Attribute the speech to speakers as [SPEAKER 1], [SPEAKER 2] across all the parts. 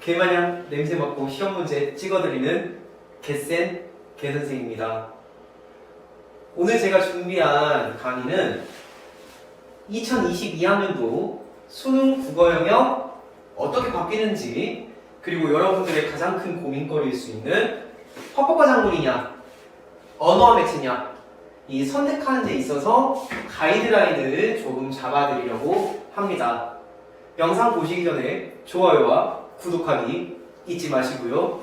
[SPEAKER 1] 개마냥 냄새 맡고 시험 문제 찍어드리는 개센 개선생입니다. 오늘 제가 준비한 강의는 2022학년도 수능 국어 영역 어떻게 바뀌는지, 그리고 여러분들의 가장 큰 고민거리일 수 있는 화법과 작문이냐 언어와 매체냐, 이 선택하는 데 있어서 가이드라인을 조금 잡아드리려고 합니다. 영상 보시기 전에 좋아요와 구독하기 잊지 마시고요.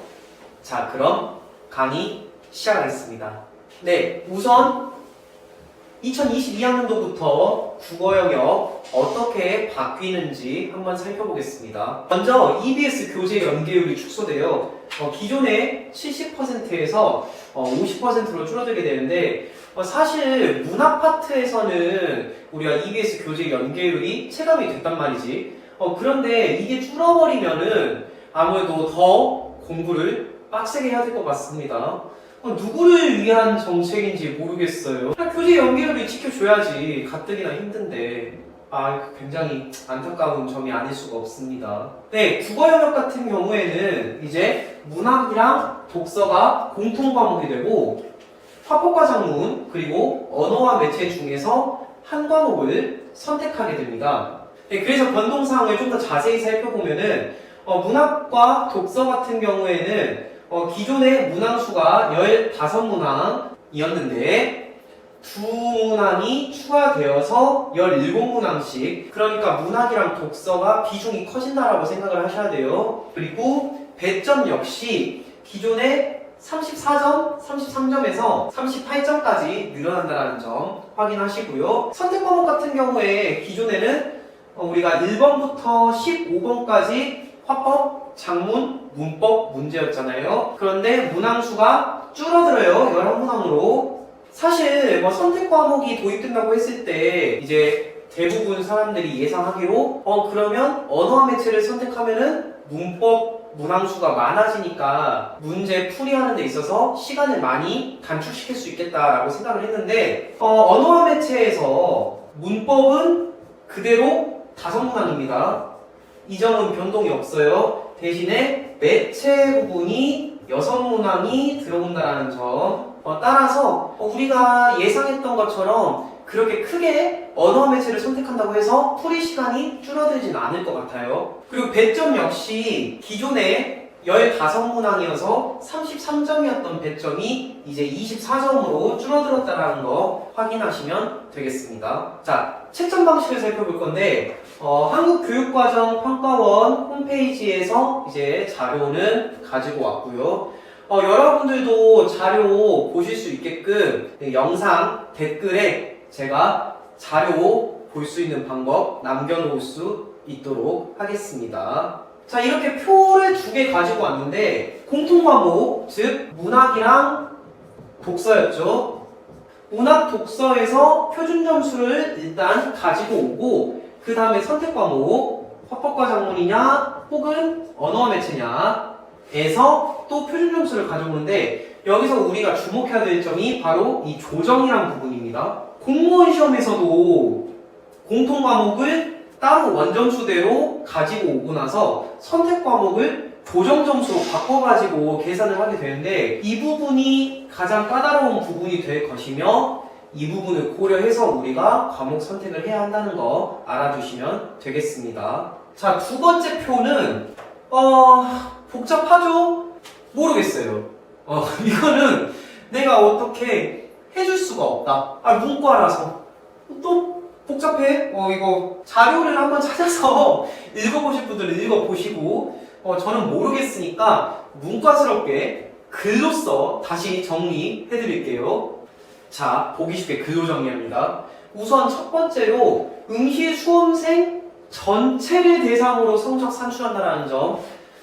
[SPEAKER 1] 자, 그럼 강의 시작하겠습니다. 네, 우선 2022학년도부터 국어 영역 어떻게 바뀌는지 한번 살펴보겠습니다. 먼저 EBS 교재 연계율이 축소되어 기존의 70%에서 50%로 줄어들게 되는데, 사실 문학 파트에서는 우리가 EBS 교재 연계율이 체감이 됐단 말이지. 그런데 이게 줄어버리면은 아무래도 더 공부를 빡세게 해야 될 것 같습니다. 누구를 위한 정책인지 모르겠어요. 교재 연계율을 지켜줘야지. 가뜩이나 힘든데. 굉장히 안타까운 점이 아닐 수가 없습니다. 네, 국어 영역 같은 경우에는 이제 문학이랑 독서가 공통 과목이 되고, 화법과 작문, 그리고 언어와 매체 중에서 한 과목을 선택하게 됩니다. 네, 그래서 변동사항을 좀 더 자세히 살펴보면은, 문학과 독서 같은 경우에는 기존의 문항수가 15문항이었는데 두 문항이 추가되어서 17문항씩, 그러니까 문학이랑 독서가 비중이 커진다라고 생각을 하셔야 돼요. 그리고 배점 역시 기존의 34점, 33점에서 38점까지 늘어난다는 점 확인하시고요. 선택 과목 같은 경우에 기존에는 우리가 1번부터 15번까지 화법, 작문, 문법 문제였잖아요. 그런데 문항수가 줄어들어요. 11문항으로. 사실 선택 과목이 도입된다고 했을 때 이제 대부분 사람들이 예상하기로 그러면 언어와 매체를 선택하면은 문법 문항수가 많아지니까 문제 풀이하는 데 있어서 시간을 많이 단축시킬 수 있겠다라고 생각을 했는데, 언어와 매체에서 문법은 그대로 5문항입니다. 이 점은 변동이 없어요. 대신에 매체 부분이 6문항이 들어온다는 점. 따라서 우리가 예상했던 것처럼 그렇게 크게 언어와 매체를 선택한다고 해서 풀이 시간이 줄어들진 않을 것 같아요. 그리고 배점 역시 기존에 15문항이어서 33점이었던 배점이 이제 24점으로 줄어들었다는 거 확인하시면 되겠습니다. 자, 채점 방식을 살펴볼 건데, 한국교육과정평가원 홈페이지에서 이제 자료는 가지고 왔고요. 여러분들도 자료 보실 수 있게끔 영상 댓글에 제가 자료 볼 수 있는 방법 남겨놓을 수 있도록 하겠습니다. 자, 이렇게 표를 2개 가지고 왔는데, 공통과목, 즉 문학이랑 독서였죠. 문학, 독서에서 표준점수를 일단 가지고 오고, 그 다음에 선택과목, 화법과 작문이냐 혹은 언어와 매체냐 에서 또 표준점수를 가져오는데, 여기서 우리가 주목해야 될 점이 바로 이 조정이라는 부분입니다. 공무원 시험에서도 공통과목을 따로 원점수대로 가지고 오고 나서 선택 과목을 조정점수로 바꿔가지고 계산을 하게 되는데, 이 부분이 가장 까다로운 부분이 될 것이며, 이 부분을 고려해서 우리가 과목 선택을 해야 한다는 거 알아두시면 되겠습니다. 자, 2번째 표는 복잡하죠? 모르겠어요. 이거는 내가 어떻게 해줄 수가 없다. 문과라서 또 복잡해? 이거 자료를 한번 찾아서 읽어보실 분들은 읽어보시고, 저는 모르겠으니까 문과스럽게 글로써 다시 정리해드릴게요. 자, 보기 쉽게 글로 정리합니다. 우선 첫 번째로 응시 수험생 전체를 대상으로 성적 산출한다는 점.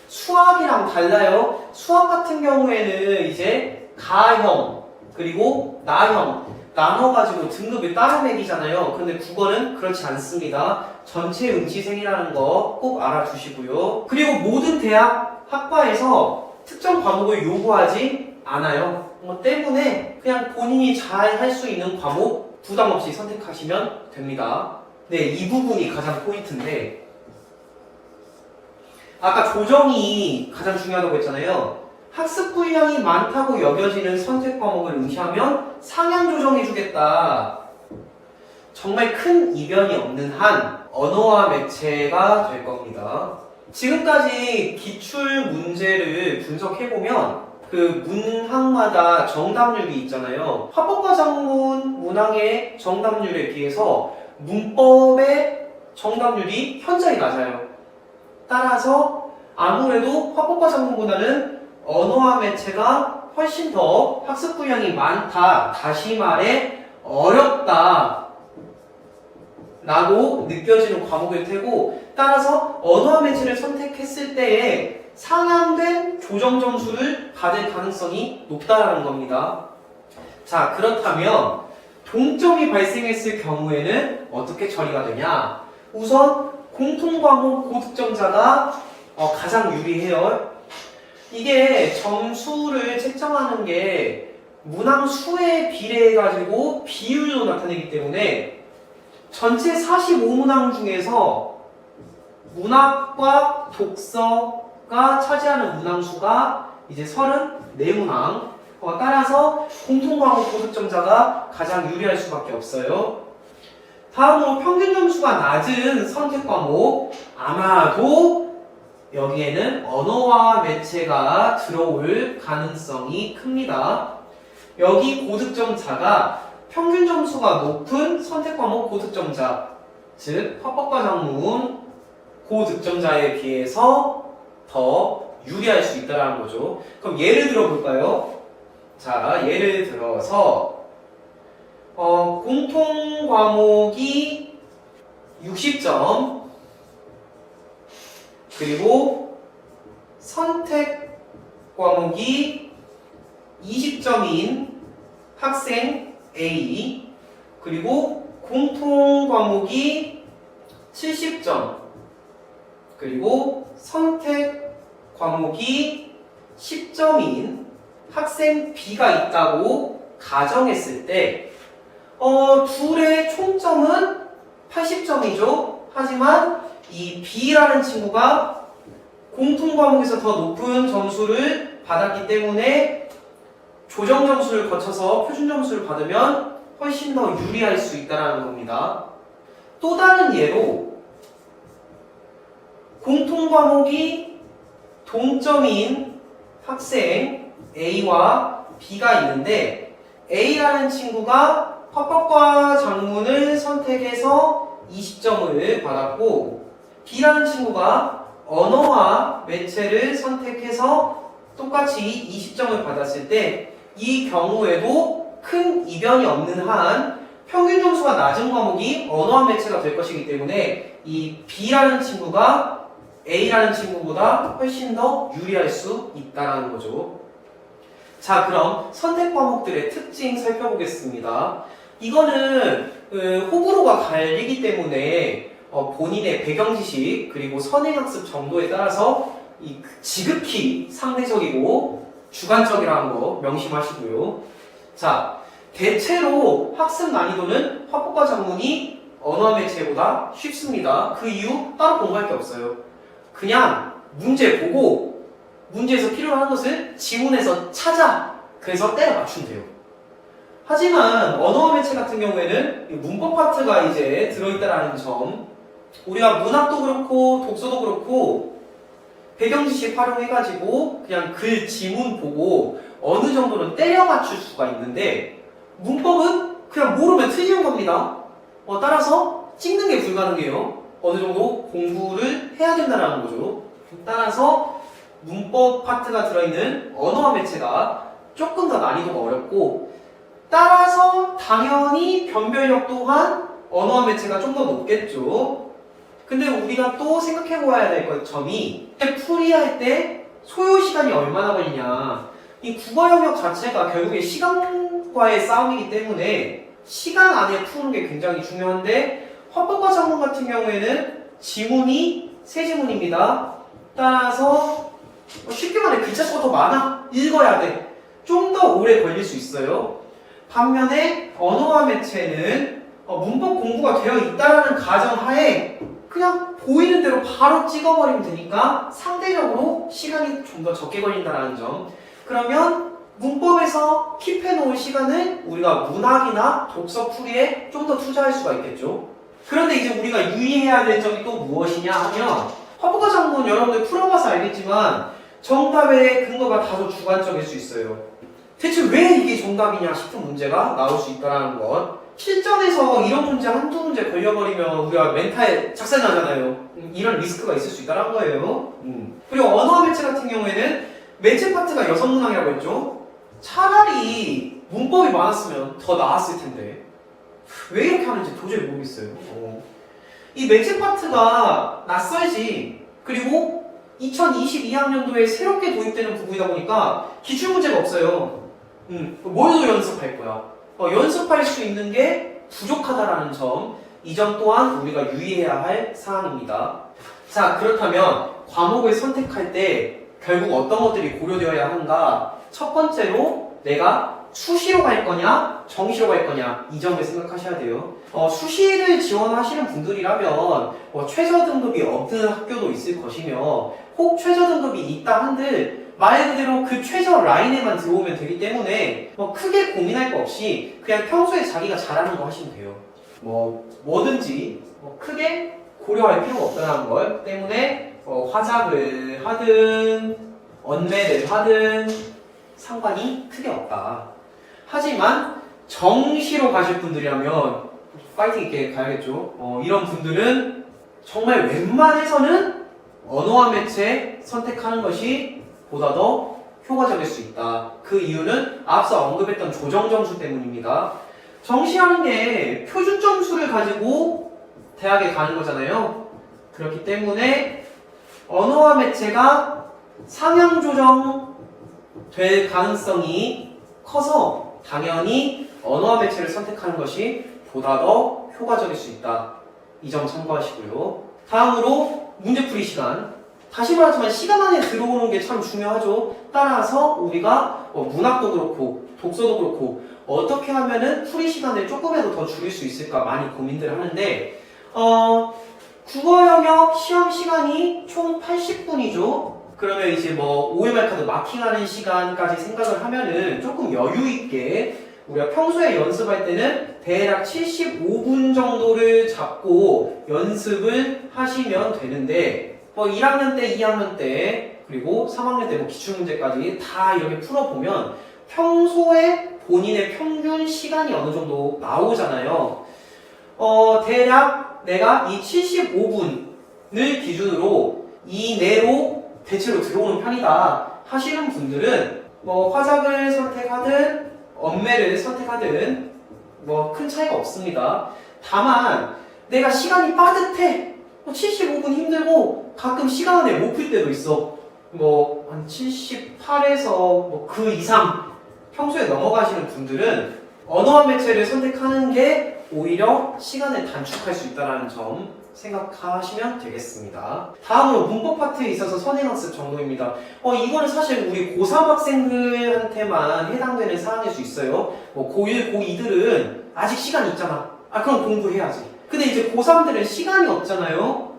[SPEAKER 1] 수학이랑 달라요. 수학 같은 경우에는 이제 가형 그리고 나형 나눠가지고 등급을 따로 매기잖아요. 그런데 국어는 그렇지 않습니다. 전체 응시생이라는 거 꼭 알아두시고요. 그리고 모든 대학 학과에서 특정 과목을 요구하지 않아요. 때문에 그냥 본인이 잘 할 수 있는 과목 부담 없이 선택하시면 됩니다. 네, 이 부분이 가장 포인트인데, 아까 조정이 가장 중요하다고 했잖아요. 학습 분량이 많다고 여겨지는 선택 과목을 응시하면 상향 조정해주겠다. 정말 큰 이변이 없는 한 언어와 매체가 될 겁니다. 지금까지 기출 문제를 분석해보면 그 문항마다 정답률이 있잖아요. 화법과 작문 문항의 정답률에 비해서 문법의 정답률이 현저히 낮아요. 따라서 아무래도 화법과 작문보다는 언어와 매체가 훨씬 더 학습 분량이 많다. 다시 말해 어렵다 라고 느껴지는 과목일 테고, 따라서 언어와 매체를 선택했을 때에 상향된 조정 점수를 받을 가능성이 높다라는 겁니다. 자, 그렇다면 동점이 발생했을 경우에는 어떻게 처리가 되냐? 우선 공통과목 고득점자가 가장 유리해요. 이게 점수를 책정하는 게 문항 수에 비례해가지고 비율로 나타내기 때문에 전체 45문항 중에서 문학과 독서가 차지하는 문항 수가 이제 34문항. 따라서 공통과목 고득점자가 가장 유리할 수밖에 없어요. 다음으로 평균 점수가 낮은 선택 과목, 아마도 여기에는 언어와 매체가 들어올 가능성이 큽니다. 여기 고득점자가 평균 점수가 높은 선택 과목 고득점자, 즉 화법과 작문 고득점자에 비해서 더 유리할 수 있다는 거죠. 그럼 예를 들어 볼까요? 자, 예를 들어서 공통 과목이 60점, 그리고 선택 과목이 20점인 학생 A, 그리고 공통 과목이 70점, 그리고 선택 과목이 10점인 학생 B가 있다고 가정했을 때 둘의 총점은 80점이죠. 하지만 이 B라는 친구가 공통 과목에서 더 높은 점수를 받았기 때문에 조정 점수를 거쳐서 표준 점수를 받으면 훨씬 더 유리할 수 있다는 겁니다. 또 다른 예로 공통 과목이 동점인 학생 A와 B가 있는데 A라는 친구가 화법과 작문을 선택해서 20점을 받았고 B라는 친구가 언어와 매체를 선택해서 똑같이 20점을 받았을 때 이 경우에도 큰 이변이 없는 한 평균 점수가 낮은 과목이 언어와 매체가 될 것이기 때문에 이 B라는 친구가 A라는 친구보다 훨씬 더 유리할 수 있다는 거죠. 자, 그럼 선택 과목들의 특징 살펴보겠습니다. 이거는 호불호가 갈리기 때문에 본인의 배경 지식 그리고 선행학습 정도에 따라서 지극히 상대적이고 주관적이라는 거 명심하시고요. 자, 대체로 학습 난이도는 화법과 작문이 언어와 매체보다 쉽습니다. 그 이유 따로 공부할 게 없어요. 그냥 문제 보고 문제에서 필요한 것을 지문에서 찾아, 그래서 때려 맞추면 돼요. 하지만 언어와 매체 같은 경우에는 문법 파트가 이제 들어있다는 점, 우리가 문학도 그렇고 독서도 그렇고 배경 지식 활용해가지고 그냥 글 지문 보고 어느 정도는 때려 맞출 수가 있는데 문법은 그냥 모르면 틀리는 겁니다. 따라서 찍는 게 불가능해요. 어느 정도 공부를 해야 된다는 거죠. 따라서 문법 파트가 들어있는 언어와 매체가 조금 더 난이도가 어렵고, 따라서 당연히 변별력 또한 언어와 매체가 좀 더 높겠죠. 근데 우리가 또 생각해 보아야 될 점이 풀이할 때 소요 시간이 얼마나 걸리냐. 이 국어 영역 자체가 결국에 시간과의 싸움이기 때문에 시간 안에 푸는 게 굉장히 중요한데, 화법과 작문 같은 경우에는 지문이 3지문입니다. 따라서 쉽게 말해 글자 수가 더 많아. 읽어야 돼. 좀 더 오래 걸릴 수 있어요. 반면에 언어와 매체는 문법 공부가 되어 있다는 가정하에 그냥 보이는 대로 바로 찍어버리면 되니까 상대적으로 시간이 좀 더 적게 걸린다는 점. 그러면 문법에서 킵해 놓을 시간을 우리가 문학이나 독서 풀이에 좀 더 투자할 수가 있겠죠. 그런데 이제 우리가 유의해야 될 점이 또 무엇이냐 하면 화법과 작문 여러분들 풀어봐서 알겠지만 정답의 근거가 다소 주관적일 수 있어요. 대체 왜 이게 정답이냐 싶은 문제가 나올 수 있다는 것. 실전에서 이런 문제 한두 문제 걸려버리면 우리가 멘탈 작살나잖아요. 이런 리스크가 있을 수 있다는 거예요. 그리고 언어와 매체 같은 경우에는 매체 파트가 여성문항이라고 했죠. 차라리 문법이 많았으면 더 나았을 텐데 왜 이렇게 하는지 도저히 모르겠어요. 이 매체 파트가 낯설지, 그리고 2022학년도에 새롭게 도입되는 부분이다 보니까 기출문제가 없어요. 뭘로 연습할 거야? 연습할 수 있는 게 부족하다라는 점, 이 점 또한 우리가 유의해야 할 사항입니다. 자, 그렇다면 과목을 선택할 때 결국 어떤 것들이 고려되어야 하는가? 첫 번째로 내가 수시로 갈 거냐 정시로 갈 거냐, 이 점을 생각하셔야 돼요. 수시를 지원하시는 분들이라면 최저 등급이 없는 학교도 있을 것이며, 혹 최저 등급이 있다 한들 말 그대로 그 최저 라인에만 들어오면 되기 때문에 크게 고민할 거 없이 그냥 평소에 자기가 잘하는 거 하시면 돼요. 뭐든지 크게 고려할 필요가 없다는 것 때문에 화작을 하든 언매를 하든 상관이 크게 없다. 하지만 정시로 가실 분들이라면 파이팅 있게 가야겠죠. 이런 분들은 정말 웬만해서는 언어와 매체 선택하는 것이 보다 더 효과적일 수 있다. 그 이유는 앞서 언급했던 조정 점수 때문입니다. 정시라는 게 표준 점수를 가지고 대학에 가는 거잖아요. 그렇기 때문에 언어와 매체가 상향 조정 될 가능성이 커서 당연히 언어와 매체를 선택하는 것이 보다 더 효과적일 수 있다. 이 점 참고하시고요. 다음으로 문제풀이 시간. 다시 말하지만 시간 안에 들어오는 게 참 중요하죠. 따라서 우리가 문학도 그렇고 독서도 그렇고 어떻게 하면은 풀이 시간을 조금이라도 더 줄일 수 있을까 많이 고민들을 하는데, 국어 영역 시험 시간이 총 80분이죠. 그러면 이제 OMR 카드 마킹하는 시간까지 생각을 하면은 조금 여유 있게 우리가 평소에 연습할 때는 대략 75분 정도를 잡고 연습을 하시면 되는데, 1학년 때, 2학년 때, 그리고 3학년 때 기출문제까지 다 이렇게 풀어보면 평소에 본인의 평균 시간이 어느 정도 나오잖아요. 대략 내가 이 75분을 기준으로 이내로 대체로 들어오는 편이다 하시는 분들은 화작을 선택하든 언매를 선택하든 큰 차이가 없습니다. 다만 내가 시간이 빠듯해, 75분 힘들고 가끔 시간 안에 못 풀 때도 있어. 한 78에서 그 이상 평소에 넘어가시는 분들은 언어와 매체를 선택하는 게 오히려 시간을 단축할 수 있다는 점 생각하시면 되겠습니다. 다음으로 문법 파트에 있어서 선행학습 정도입니다. 이거는 사실 우리 고3 학생들한테만 해당되는 사항일 수 있어요. 고1, 고2들은 아직 시간이 있잖아. 그럼 공부해야지. 근데 이제 고3들은 시간이 없잖아요.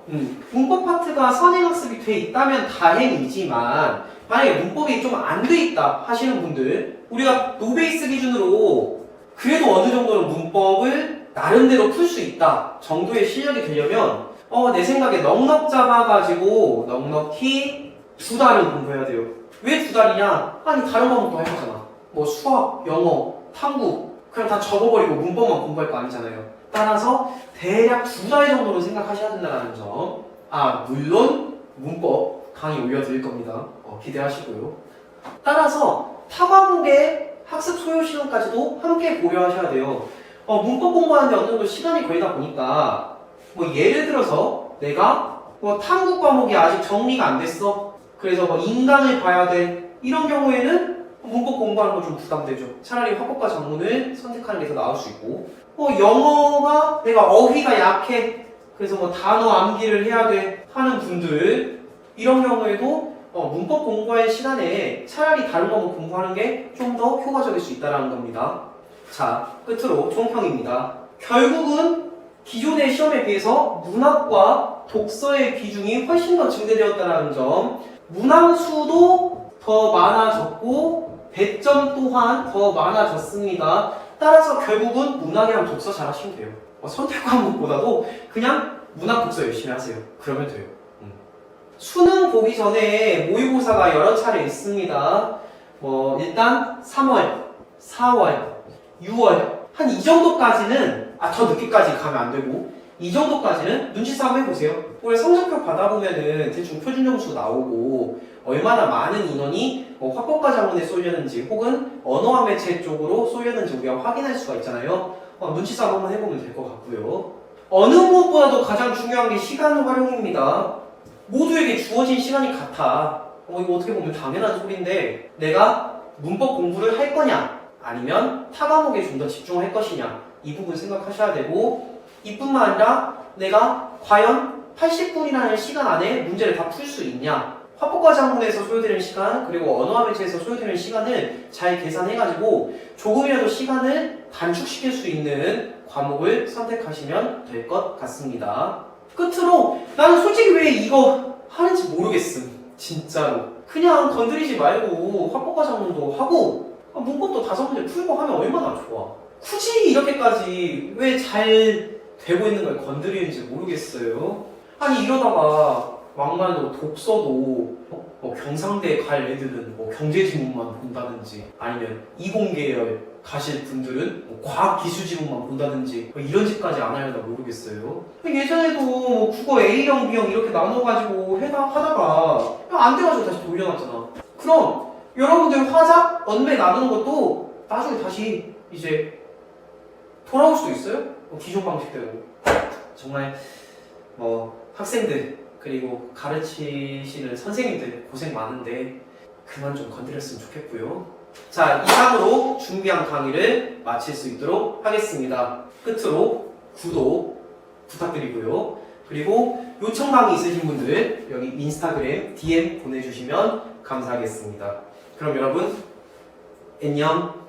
[SPEAKER 1] 문법 파트가 선행학습이 돼 있다면 다행이지만 만약에 문법이 좀 안 돼 있다 하시는 분들, 우리가 노베이스 기준으로 그래도 어느 정도는 문법을 나름대로 풀 수 있다 정도의 실력이 되려면 내 생각에 넉넉 잡아가지고 넉넉히 2달은 공부해야 돼요. 왜 2달이냐? 아니 다른 과목도 할 거잖아. 수학, 영어, 탐구 그냥 다 접어버리고 문법만 공부할 거 아니잖아요. 따라서 대략 2달 정도로 생각하셔야 된다는 점. 물론 문법 강의 올려드릴 겁니다. 기대하시고요. 따라서 타 과목의 학습 소요 시간까지도 함께 고려하셔야 돼요. 문법 공부하는데 어느 정도 시간이 걸리다 보니까 예를 들어서 내가 탐구 과목이 아직 정리가 안 됐어. 그래서 인강을 봐야 돼. 이런 경우에는 문법 공부하는 거 좀 부담되죠. 차라리 화법과 작문을 선택하는 게 더 나을 수 있고, 영어가 내가 어휘가 약해. 그래서 단어 암기를 해야 돼 하는 분들, 이런 경우에도 문법 공부할 시간에 차라리 다른 과목 공부하는 게 좀 더 효과적일 수 있다는 겁니다. 자, 끝으로 총평입니다. 결국은 기존의 시험에 비해서 문학과 독서의 비중이 훨씬 더 증대되었다는 점, 문항수도 더 많아졌고 배점 또한 더 많아졌습니다. 따라서 결국은 문학이랑 독서 잘 하시면 돼요. 선택 과목보다도 그냥 문학 독서 열심히 하세요. 그러면 돼요. 수능 보기 전에 모의고사가 여러 차례 있습니다. 일단 3월, 4월, 6월 한 이 정도까지는 더 늦게까지 가면 안 되고 이 정도까지는 눈치 싸움 해보세요. 올해 성적표 받아보면은 대충 표준 점수 나오고 얼마나 많은 인원이 화법과 자문에 쏠렸는지 혹은 언어와 매체 쪽으로 쏠렸는지 우리가 확인할 수가 있잖아요. 눈치 싸움 한번 해보면 될 것 같고요. 어느 무엇보다도 가장 중요한 게 시간 활용입니다. 모두에게 주어진 시간이 같아. 이거 어떻게 보면 당연한 소리인데 내가 문법 공부를 할 거냐 아니면 타 과목에 좀 더 집중할 것이냐 이 부분 생각하셔야 되고 이뿐만 아니라 내가 과연 80분이라는 시간 안에 문제를 다 풀 수 있냐 화법과 자문에서 소요되는 시간 그리고 언어와 매체에서 소요되는 시간을 잘 계산해가지고 조금이라도 시간을 단축시킬 수 있는 과목을 선택하시면 될 것 같습니다. 끝으로 나는 솔직히 왜 이거 하는지 모르겠음. 진짜로 그냥 건드리지 말고 화법과 자문도 하고 문법도 5문제 풀고 하면 얼마나 좋아. 굳이 이렇게까지 왜 잘 되고 있는 걸 건드리는지 모르겠어요. 아니 이러다가 막말로 독서도 경상대 갈 애들은 경제지문만 본다든지 아니면 이공계열 가실 분들은 과학기술지문만 본다든지 이런 짓까지 안 하려나 모르겠어요. 예전에도 국어 A형, B형 이렇게 나눠가지고 하다가 안 돼가지고 다시 돌려놨잖아. 그럼 여러분들 화작, 언매 나누는 것도 나중에 다시 이제 돌아올 수도 있어요? 기존 방식대로. 정말 학생들 그리고 가르치시는 선생님들 고생 많은데 그만 좀 건드렸으면 좋겠고요. 자, 이상으로 준비한 강의를 마칠 수 있도록 하겠습니다. 끝으로 구독 부탁드리고요. 그리고 요청 강의 있으신 분들 여기 인스타그램 DM 보내주시면 감사하겠습니다. 그럼 여러분 안녕.